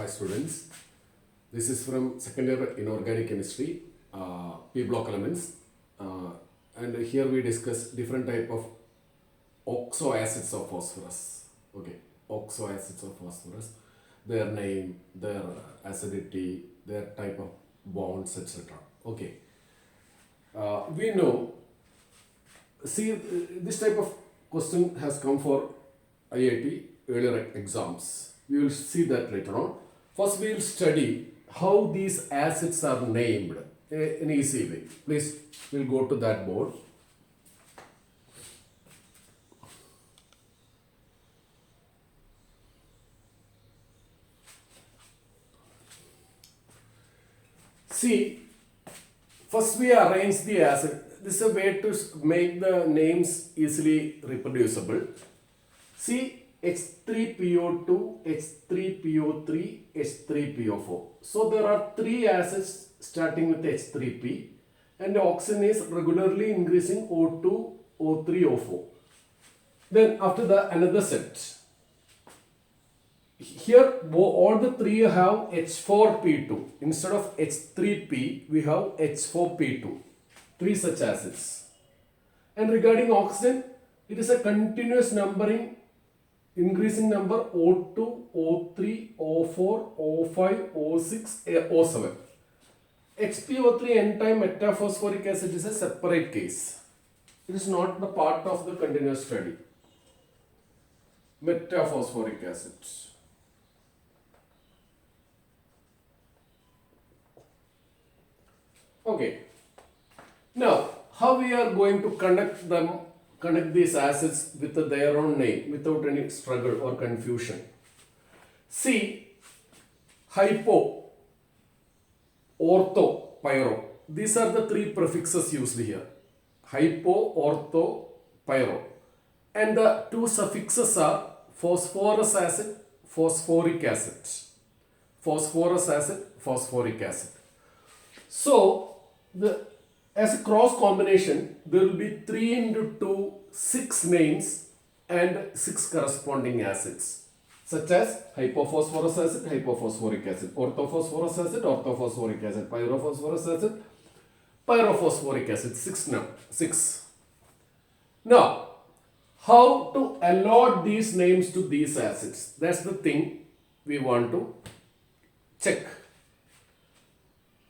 Hi students, this is from second year inorganic chemistry, P block elements, and here we discuss different type of oxo acids of phosphorus. Okay, oxo acids of phosphorus, their name, their acidity, their type of bonds, etc. Okay, we know. See, this type of question has come for IIT earlier exams. We will see that later on. First, we will study how these acids are named in easy way. Please, we'll go to that board. See, first we arrange the acid. This is a way to make the names easily reproducible. See, H3PO2, H3PO3, H3PO4. So there are three acids starting with H3P and the oxygen is regularly increasing O2, O3, O4. Then after that another set. Here all the three have H4P2. Instead of H3P, we have H4P2. Three such acids. And regarding oxygen, it is a continuous numbering, increasing number O2, O3, O4, O5, O6, O7. HPO3 N-time metaphosphoric acid is a separate case. It is not the part of the continuous study. Metaphosphoric acid. Okay. Now, how we are going to connect these acids with their own name without any struggle or confusion. See, hypo, ortho, pyro. These are the three prefixes used here. Hypo, ortho, pyro. And the two suffixes are phosphorus acid, phosphoric acid. Phosphorus acid, phosphoric acid. So, as a cross combination, there will be 3 into 2, 6 names and 6 corresponding acids, such as hypophosphorus acid, hypophosphoric acid, orthophosphorus acid, orthophosphoric acid, pyrophosphorus acid, pyrophosphoric acid, 6. Now, how to allot these names to these acids? That's the thing we want to check.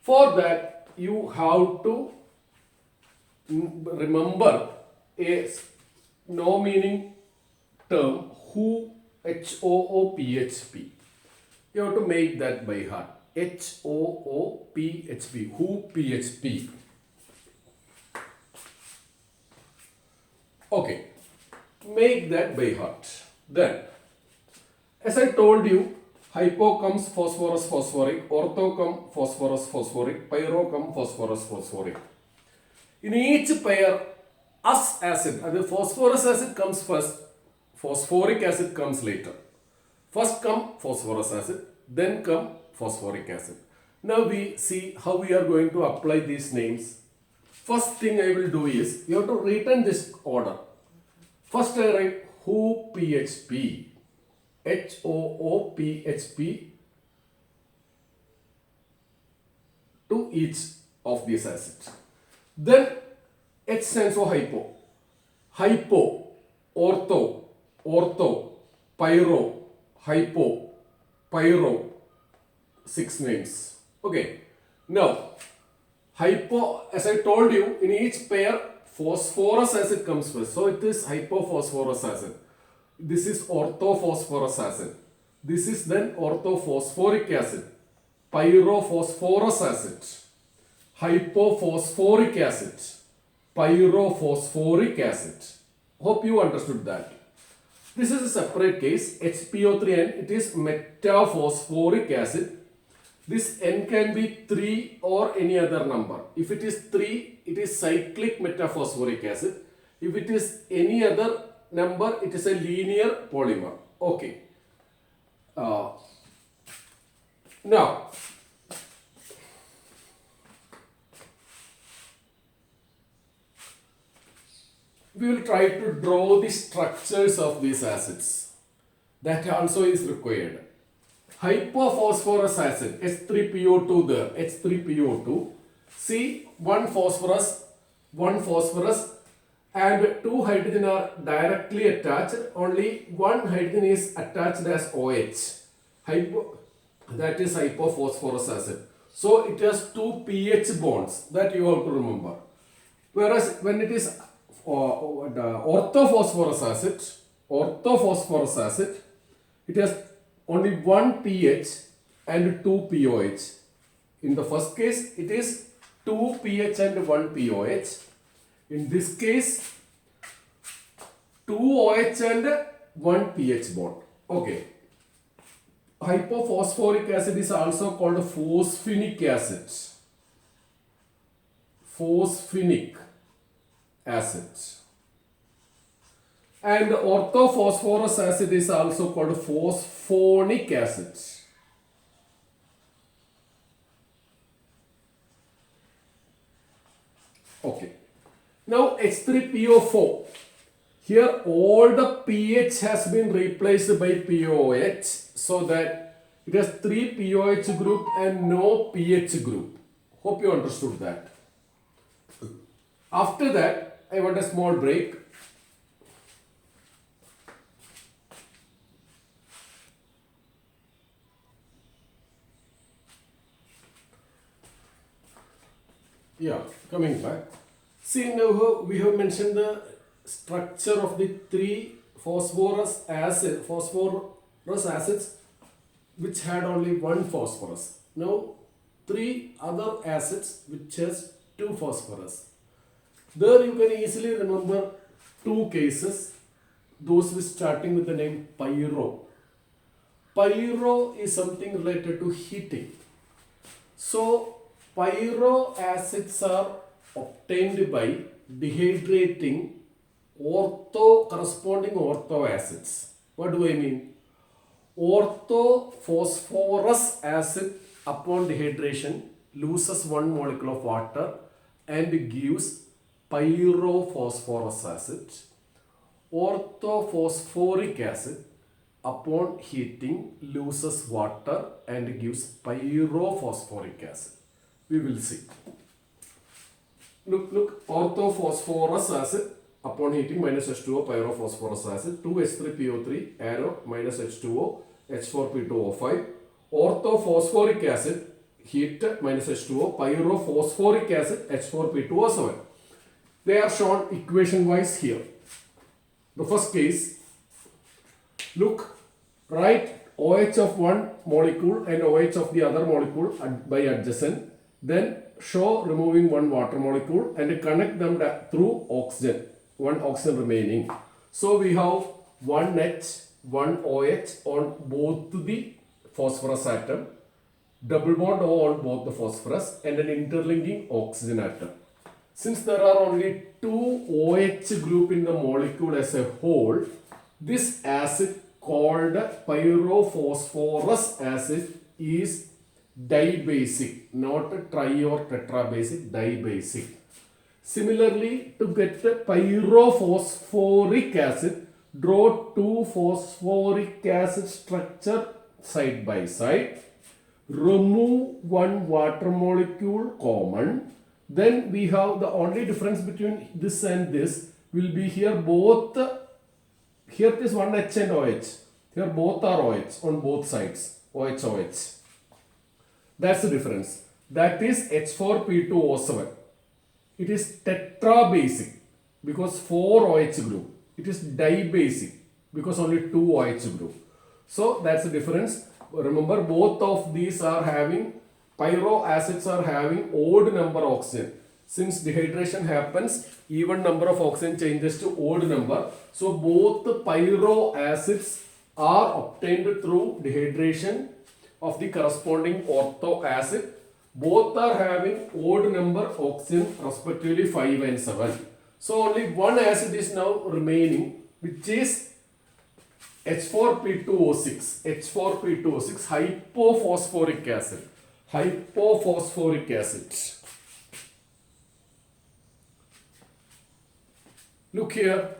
For that, you have to remember a no meaning term, who, HOOPHP. You have to make that by heart. HOOPHP, who PHP. Okay, make that by heart. Then, as I told you, hypo comes phosphorus phosphoric, ortho comes phosphorus phosphoric, pyro comes phosphorus phosphoric. In each pair, acid, the phosphorus acid comes first, phosphoric acid comes later. First come phosphorus acid, then come phosphoric acid. Now we see how we are going to apply these names. First thing I will do is, you have to return this order. First I write who PHP. HOOPHP to each of these acids. Then H stands for hypo. Hypo, ortho, pyro, hypo, pyro. 6 names. Okay. Now, hypo, as I told you, in each pair, phosphorus acid comes first. So it is hypophosphorus acid. This is orthophosphorus acid. This is then orthophosphoric acid. Pyrophosphorus acid. Hypophosphoric acid. Pyrophosphoric acid. Hope you understood that. This is a separate case. HPO3N, it is metaphosphoric acid. This N can be 3 or any other number. If it is 3, it is cyclic metaphosphoric acid. If it is any other number, it is a linear polymer. Okay. Now, we will try to draw the structures of these acids. That also is required. Hypophosphorus acid, H3PO2 there, H3PO2. See, one phosphorus, and two hydrogen are directly attached. Only one hydrogen is attached as OH. That is hypophosphorus acid. So it has two pH bonds that you have to remember. Whereas when it is orthophosphorus acid, it has only one pH and two pOH. In the first case, it is two pH and one pOH. In this case, two OH and one pH bond. Okay. Hypophosphoric acid is also called phosphinic acid. Phosphinic acid. And orthophosphorus acid is also called phosphonic acid. Okay. Now H3PO4. Here all the pH has been replaced by pOH, so that it has three pOH group and no pH group. Hope you understood that. After that, I want a small break. Yeah, coming back. See, now we have mentioned the structure of the three phosphorus acids which had only one phosphorus. Now, three other acids which has two phosphorus. There you can easily remember two cases, those with starting with the name pyro. Pyro is something related to heating. So, pyro acids are obtained by dehydrating corresponding ortho acids. What do I mean? Orthophosphorus acid upon dehydration loses one molecule of water and gives pyrophosphorus acid. Orthophosphoric acid upon heating loses water and gives pyrophosphoric acid. We will see. Look, orthophosphorus acid upon heating minus H2O, pyrophosphorus acid, 2H3PO3, arrow minus H2O, H4P2O5. Orthophosphoric acid, heat minus H2O, pyrophosphoric acid, H4P2O7. They are shown equation wise here. The first case, look, write OH of one molecule and OH of the other molecule by adjacent. Then show removing one water molecule and connect them through oxygen, one oxygen remaining. So we have one H, one OH on both the phosphorus atom, double bond O on both the phosphorus, and an interlinking oxygen atom. Since there are only two OH group in the molecule as a whole, this acid called pyrophosphorus acid is dibasic, not tri or tetrabasic, dibasic. Similarly, to get the pyrophosphoric acid, draw two phosphoric acid structure side by side, remove one water molecule common. Then we have the only difference between this and this will be here both, here it is one H and OH, here both are OH on both sides, OH. That's the difference. That is H4P2O7. It is tetrabasic because 4 OH group. It is dibasic because only 2 OH group. So that's the difference. Remember, both of these are having, pyro acids are having odd number oxygen. Since dehydration happens, even number of oxygen changes to odd number. So both the pyro acids are obtained through dehydration of the corresponding ortho acid. Both are having odd number oxygen, respectively 5 and 7. So only one acid is now remaining, which is H4P2O6. H4P2O6, hypophosphoric acid. Hypophosphoric acid. Look here.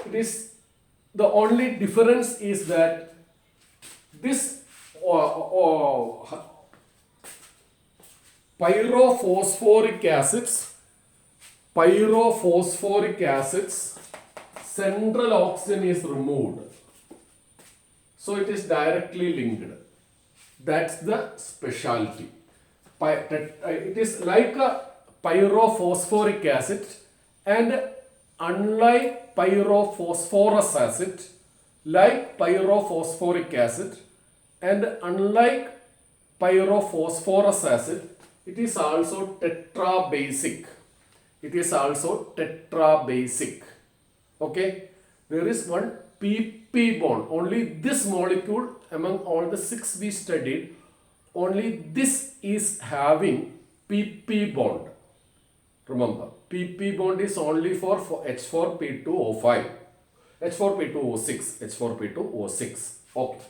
It is, the only difference is that This pyrophosphoric acids, central oxygen is removed. So it is directly linked. That's the specialty. It is like a pyrophosphoric acid, and unlike pyrophosphorus acid, like pyrophosphoric acid, and unlike pyrophosphorus acid, it is also tetrabasic. It is also tetrabasic. Okay, there is one pp bond. Only this molecule among all the 6 we studied, only this is having pp bond. Remember, pp bond is only for H4P2O5, H4P2O6, H4P2O6. Okay.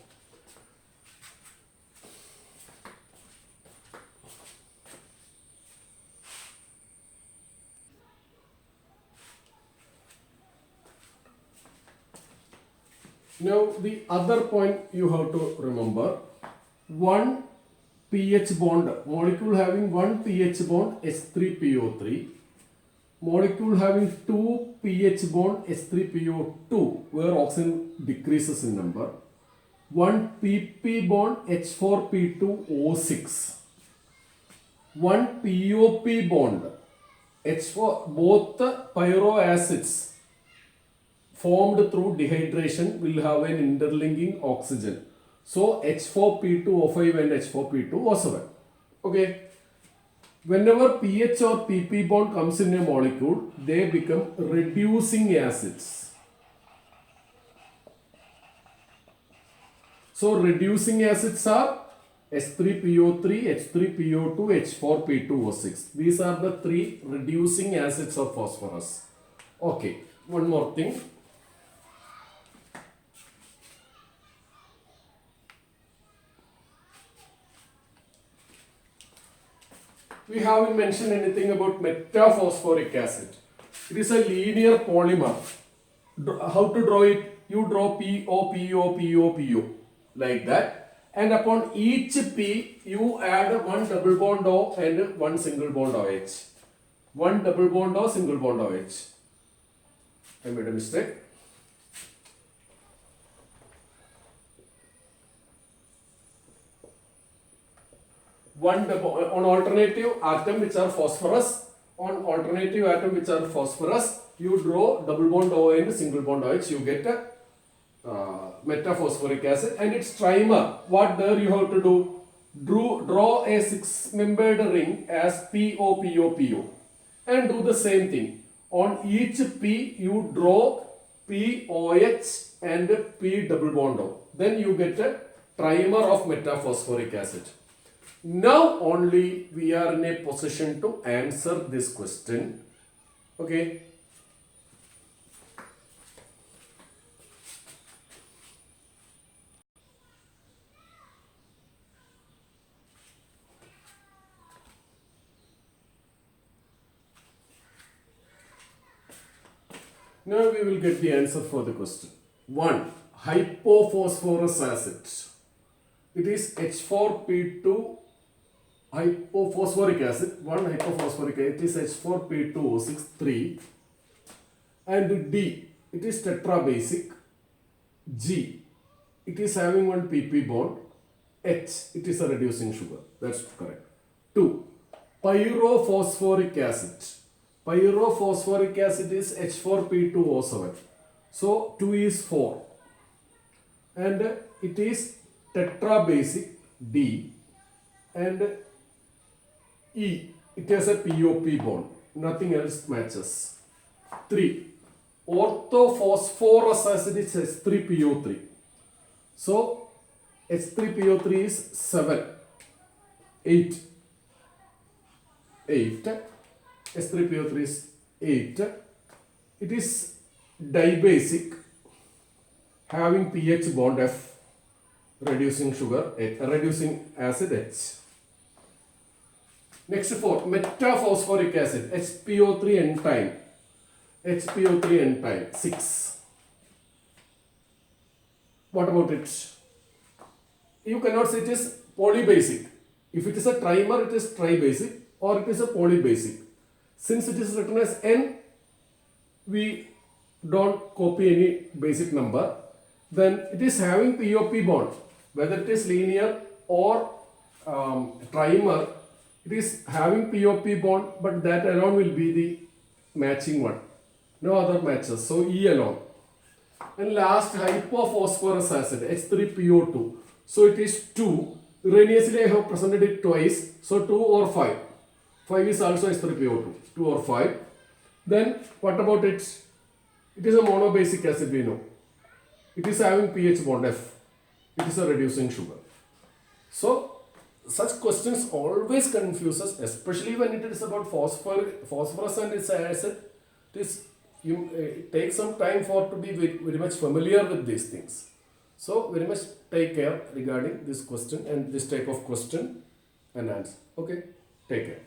Now the other point you have to remember, one pH bond, molecule having one pH bond H3PO3, molecule having two pH bond H3PO2 where oxygen decreases in number, one pp bond H4P2O6, one POP bond H4, both the pyro acids formed through dehydration will have an interlinking oxygen. So H4P2O5 and H4P2O7. Okay. Whenever pH or pp bond comes in a molecule, they become reducing acids. So reducing acids are H3PO3, H3PO2, H4P2O6. These are the 3 reducing acids of phosphorus. Okay. One more thing. We haven't mentioned anything about metaphosphoric acid. It is a linear polymer. How to draw it? You draw PO, PO, PO, PO like that. And upon each P, you add one double bond O and one single bond OH. One double bond O, single bond OH. I made a mistake. One double, on alternative atom which are phosphorus, on alternative atom which are phosphorus, you draw double bond O and single bond OH, you get a metaphosphoric acid, and its trimer. What there you have to do? Draw a 6-membered ring as PO, and do the same thing. On each P, you draw POH and P double bond O. Then you get a trimer of metaphosphoric acid. Now only we are in a position to answer this question. Okay. Now we will get the answer for the question. 1. Hypophosphorus acid. It is H4P2 hypophosphoric acid. 1 hypophosphoric acid. It is H4P2O6 3. And D. It is tetrabasic. G. It is having one pp bond. H. It is a reducing sugar. That's correct. 2. Pyrophosphoric acid. Pyrophosphoric acid is H4P2O7. So 2 is 4. And it is tetrabasic D. And E. It has a POP bond. Nothing else matches. 3. Orthophosphorus acid is H3PO3. So H3PO3 is 7. 8. 8. H3PO3 is 8. It is dibasic, having pH bond F, reducing sugar, reducing acid H. Next 4, metaphosphoric acid, HPO3 N-time. HPO3 N-time, 6. What about it? you cannot say it is polybasic. If it is a trimer, it is tribasic, or it is a polybasic. Since it is written as N, we don't copy any basic number. Then it is having POP bond, whether it is linear or trimer, it is having POP bond, but that alone will be the matching one. No other matches. So E alone. And last, hypophosphorus acid, H3PO2. So it is 2. Erroneously I have presented it twice. So 2 or 5. 5 is also H3PO2. 2 or 5. Then what about it? It is a monobasic acid, we know. It is having pH bond F. It is a reducing sugar. So such questions always confuse us, especially when it is about phosphorus and its acid. It takes some time for to be very much familiar with these things. So very much take care regarding this question and this type of question and answer. Okay, take care.